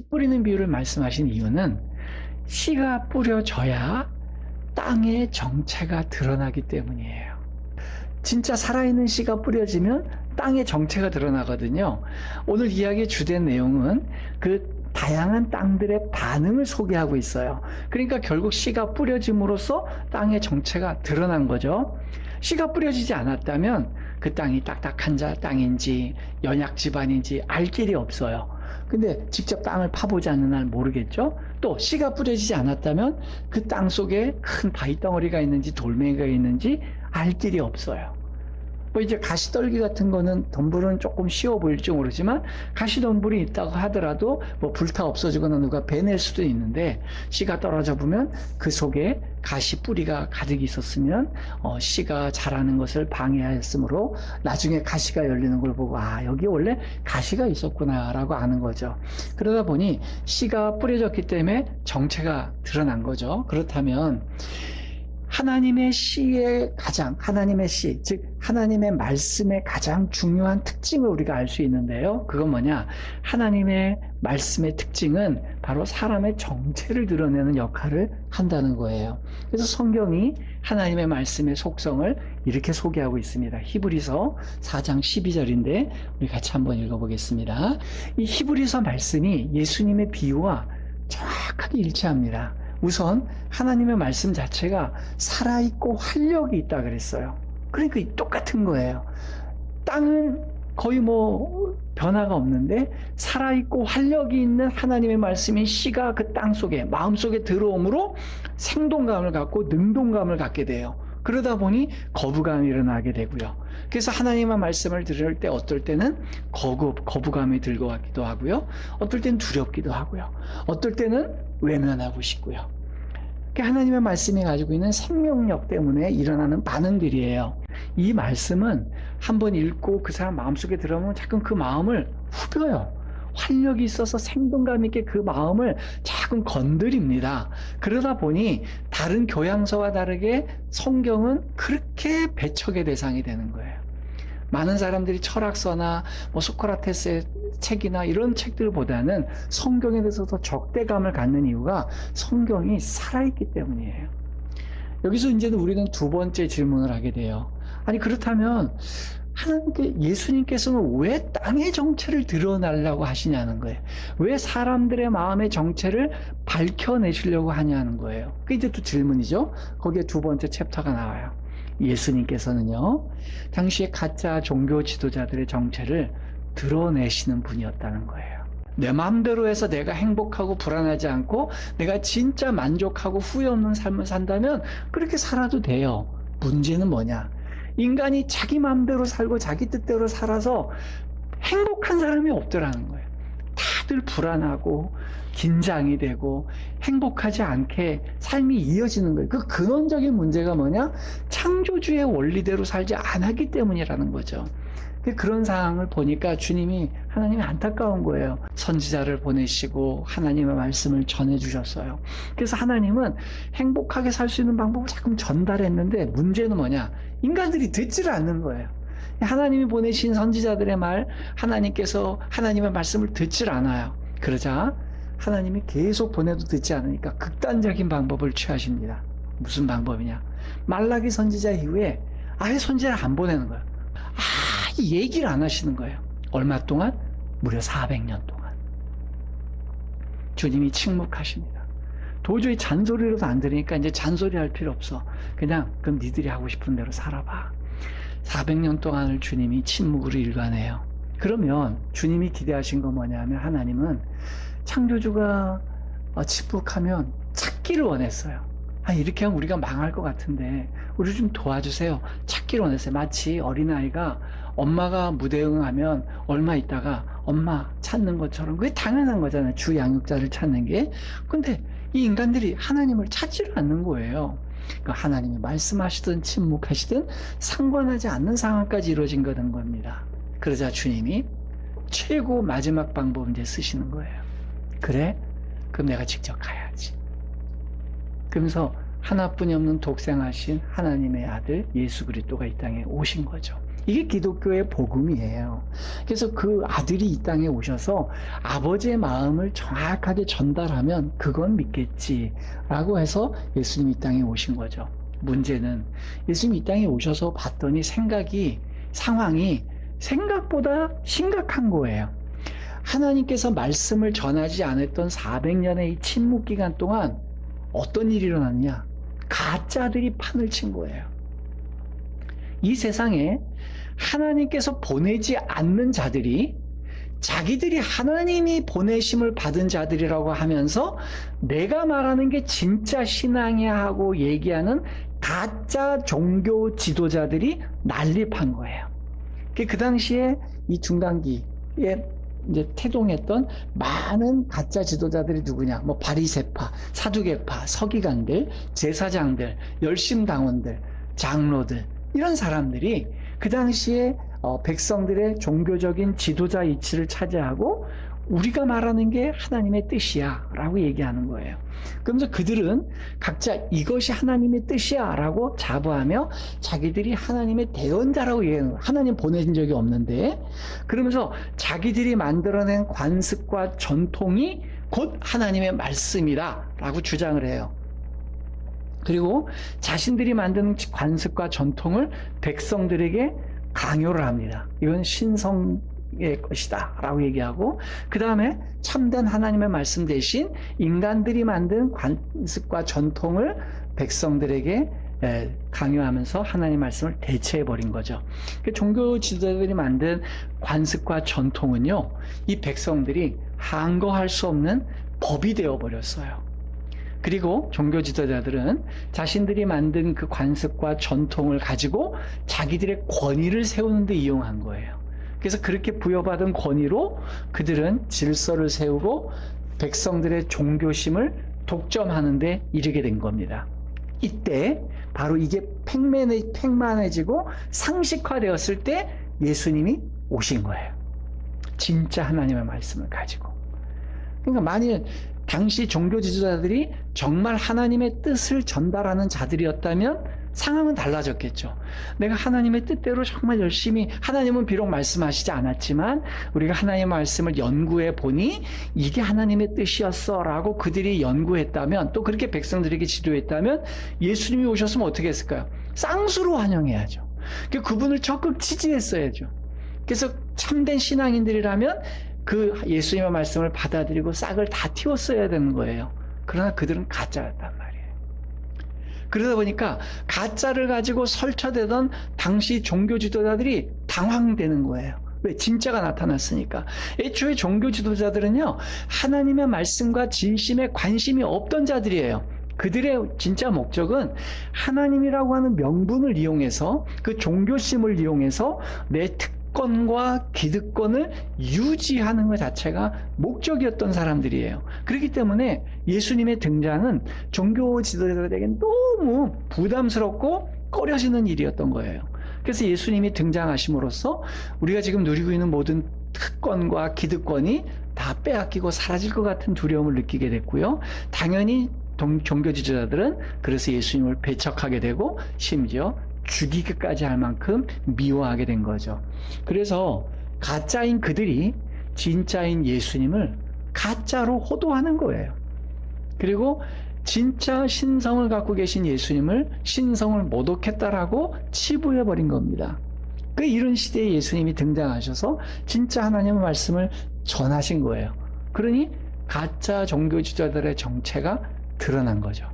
씨 뿌리는 비유를 말씀하신 이유는 씨가 뿌려져야 땅의 정체가 드러나기 때문이에요. 진짜 살아있는 씨가 뿌려지면 땅의 정체가 드러나거든요. 오늘 이야기의 주된 내용은 그 다양한 땅들의 반응을 소개하고 있어요. 그러니까 결국 씨가 뿌려짐으로써 땅의 정체가 드러난 거죠. 씨가 뿌려지지 않았다면 그 땅이 딱딱한 땅인지 연약 지반인지 알 길이 없어요. 근데 직접 땅을 파보지 않는 한 모르겠죠. 또 씨가 뿌려지지 않았다면 그 땅 속에 큰 바위 덩어리가 있는지 돌멩이가 있는지 알 길이 없어요. 뭐 이제 가시떨기 같은 거는 덤불은 조금 쉬워 보일지 모르지만 가시덤불이 있다고 하더라도 뭐 불타 없어지거나 누가 베낼 수도 있는데 씨가 떨어져 보면 그 속에 가시 뿌리가 가득 있었으면 씨가 자라는 것을 방해하였으므로 나중에 가시가 열리는 걸 보고 아 여기 원래 가시가 있었구나 라고 아는 거죠. 그러다 보니 씨가 뿌려졌기 때문에 정체가 드러난 거죠. 그렇다면 하나님의 씨의 하나님의 씨, 즉 하나님의 말씀의 가장 중요한 특징을 우리가 알 수 있는데요. 그건 뭐냐? 하나님의 말씀의 특징은 바로 사람의 정체를 드러내는 역할을 한다는 거예요. 그래서 성경이 하나님의 말씀의 속성을 이렇게 소개하고 있습니다. 히브리서 4장 12절인데 우리 같이 한번 읽어보겠습니다. 이 히브리서 말씀이 예수님의 비유와 정확하게 일치합니다. 우선 하나님의 말씀 자체가 살아있고 활력이 있다 그랬어요. 그러니까 똑같은 거예요. 땅은 거의 뭐 변화가 없는데 살아있고 활력이 있는 하나님의 말씀인 씨가 그 땅 속에 마음속에 들어옴으로 생동감을 갖고 능동감을 갖게 돼요. 그러다 보니 거부감이 일어나게 되고요. 그래서 하나님의 말씀을 들을 때 어떨 때는 거부감이 들 것 같기도 하고요. 어떨 때는 두렵기도 하고요. 어떨 때는 외면하고 싶고요. 하나님의 말씀이 가지고 있는 생명력 때문에 일어나는 반응들이에요. 이 말씀은 한번 읽고 그 사람 마음속에 들어오면 자꾸 그 마음을 후벼요. 활력이 있어서 생동감 있게 그 마음을 자꾸 건드립니다. 그러다 보니 다른 교양서와 다르게 성경은 그렇게 배척의 대상이 되는 거예요. 많은 사람들이 철학서나 뭐 소크라테스의 책이나 이런 책들보다는 성경에 대해서 더 적대감을 갖는 이유가 성경이 살아있기 때문이에요. 여기서 이제는 우리는 두 번째 질문을 하게 돼요. 아니 그렇다면 예수님께서는 왜 땅의 정체를 드러내려고 하시냐는 거예요. 왜 사람들의 마음의 정체를 밝혀내시려고 하냐는 거예요. 그게 이제 또 질문이죠. 거기에 두 번째 챕터가 나와요. 예수님께서는요, 당시에 가짜 종교 지도자들의 정체를 드러내시는 분이었다는 거예요. 내 마음대로 해서 내가 행복하고 불안하지 않고 내가 진짜 만족하고 후회 없는 삶을 산다면 그렇게 살아도 돼요. 문제는 뭐냐? 인간이 자기 마음대로 살고 자기 뜻대로 살아서 행복한 사람이 없더라는 거예요. 다들 불안하고 긴장이 되고 행복하지 않게 삶이 이어지는 거예요. 그 근원적인 문제가 뭐냐? 창조주의 원리대로 살지 않았기 때문이라는 거죠. 그런 상황을 보니까 하나님이 안타까운 거예요. 선지자를 보내시고 하나님의 말씀을 전해주셨어요. 그래서 하나님은 행복하게 살 수 있는 방법을 자꾸 전달했는데 문제는 뭐냐? 인간들이 듣지를 않는 거예요. 하나님이 보내신 선지자들의 말, 하나님께서 하나님의 말씀을 듣질 않아요. 그러자 하나님이 계속 보내도 듣지 않으니까 극단적인 방법을 취하십니다. 무슨 방법이냐? 말라기 선지자 이후에 아예 선지자를 안 보내는 거예요. 얘기를 안 하시는 거예요. 얼마 동안? 무려 400년 동안. 주님이 침묵하십니다. 도저히 잔소리로도 안 들으니까 이제 잔소리할 필요 없어. 그럼 니들이 하고 싶은 대로 살아봐. 400년 동안을 주님이 침묵으로 일관해요. 그러면 주님이 기대하신 건 뭐냐면 하나님은 창조주가 침묵하면 찾기를 원했어요. 이렇게 하면 우리가 망할 것 같은데 우리 좀 도와주세요. 찾기를 원했어요. 마치 어린아이가 엄마가 무대응하면 얼마 있다가 엄마 찾는 것처럼 그게 당연한 거잖아요. 주 양육자를 찾는 게. 근데 이 인간들이 하나님을 찾지를 않는 거예요. 그러니까 하나님이 말씀하시든 침묵하시든 상관하지 않는 상황까지 이루어진 거는 겁니다. 그러자 주님이 최고 마지막 방법을 이제 쓰시는 거예요. 그래? 그럼 내가 직접 가야지. 그러면서 하나뿐이 없는 독생하신 하나님의 아들 예수 그리스도가 이 땅에 오신 거죠. 이게 기독교의 복음이에요. 그래서 그 아들이 이 땅에 오셔서 아버지의 마음을 정확하게 전달하면 그건 믿겠지라고 해서 예수님이 이 땅에 오신 거죠. 문제는 예수님이 이 땅에 오셔서 봤더니 상황이 생각보다 심각한 거예요. 하나님께서 말씀을 전하지 않았던 400년의 이 침묵 기간 동안 어떤 일이 일어났냐? 가짜들이 판을 친 거예요. 이 세상에 하나님께서 보내지 않는 자들이 자기들이 하나님이 보내심을 받은 자들이라고 하면서 내가 말하는 게 진짜 신앙이야 하고 얘기하는 가짜 종교 지도자들이 난립한 거예요. 그 당시에 이 중간기에 이제 태동했던 많은 가짜 지도자들이 누구냐? 뭐 바리새파, 사두개파, 서기관들, 제사장들, 열심당원들, 장로들 이런 사람들이 그 당시에 백성들의 종교적인 지도자 위치를 차지하고 우리가 말하는 게 하나님의 뜻이야 라고 얘기하는 거예요. 그러면서 그들은 각자 이것이 하나님의 뜻이야 라고 자부하며 자기들이 하나님의 대언자라고 얘기하는 거예요. 하나님 보내신 적이 없는데, 그러면서 자기들이 만들어낸 관습과 전통이 곧 하나님의 말씀이다 라고 주장을 해요. 그리고 자신들이 만든 관습과 전통을 백성들에게 강요를 합니다. 이건 신성의 것이다 라고 얘기하고, 그 다음에 참된 하나님의 말씀 대신 인간들이 만든 관습과 전통을 백성들에게 강요하면서 하나님의 말씀을 대체해버린 거죠. 종교 지도자들이 만든 관습과 전통은요, 이 백성들이 항거할 수 없는 법이 되어버렸어요. 그리고 종교 지도자들은 자신들이 만든 그 관습과 전통을 가지고 자기들의 권위를 세우는 데 이용한 거예요. 그래서 그렇게 부여받은 권위로 그들은 질서를 세우고 백성들의 종교심을 독점하는 데 이르게 된 겁니다. 이때 바로 이게 팽만해지고 상식화되었을 때 예수님이 오신 거예요. 진짜 하나님의 말씀을 가지고. 그러니까 만일 당시 종교 지도자들이 정말 하나님의 뜻을 전달하는 자들이었다면 상황은 달라졌겠죠. 내가 하나님의 뜻대로 정말 열심히, 하나님은 비록 말씀하시지 않았지만 우리가 하나님의 말씀을 연구해 보니 이게 하나님의 뜻이었어 라고 그들이 연구했다면, 또 그렇게 백성들에게 지도했다면 예수님이 오셨으면 어떻게 했을까요? 쌍수로 환영해야죠. 그분을 적극 지지했어야죠. 그래서 참된 신앙인들이라면 그 예수님의 말씀을 받아들이고 싹을 다 틔웠어야 되는 거예요. 그러나 그들은 가짜였단 말이에요. 그러다 보니까 가짜를 가지고 설쳐대던 당시 종교 지도자들이 당황되는 거예요. 왜? 진짜가 나타났으니까. 애초에 종교 지도자들은요, 하나님의 말씀과 진심에 관심이 없던 자들이에요. 그들의 진짜 목적은 하나님이라고 하는 명분을 이용해서, 그 종교심을 이용해서 내 특권과 기득권을 유지하는 것 자체가 목적이었던 사람들이에요. 그렇기 때문에 예수님의 등장은 종교 지도자들에겐 너무 부담스럽고 꺼려지는 일이었던 거예요. 그래서 예수님이 등장하심으로써 우리가 지금 누리고 있는 모든 특권과 기득권이 다 빼앗기고 사라질 것 같은 두려움을 느끼게 됐고요. 당연히 종교 지도자들은 그래서 예수님을 배척하게 되고 심지어 죽이기까지 할 만큼 미워하게 된 거죠. 그래서 가짜인 그들이 진짜인 예수님을 가짜로 호도하는 거예요. 그리고 진짜 신성을 갖고 계신 예수님을 신성을 모독했다라고 치부해버린 겁니다. 이런 시대에 예수님이 등장하셔서 진짜 하나님의 말씀을 전하신 거예요. 그러니 가짜 종교 지도자들의 정체가 드러난 거죠.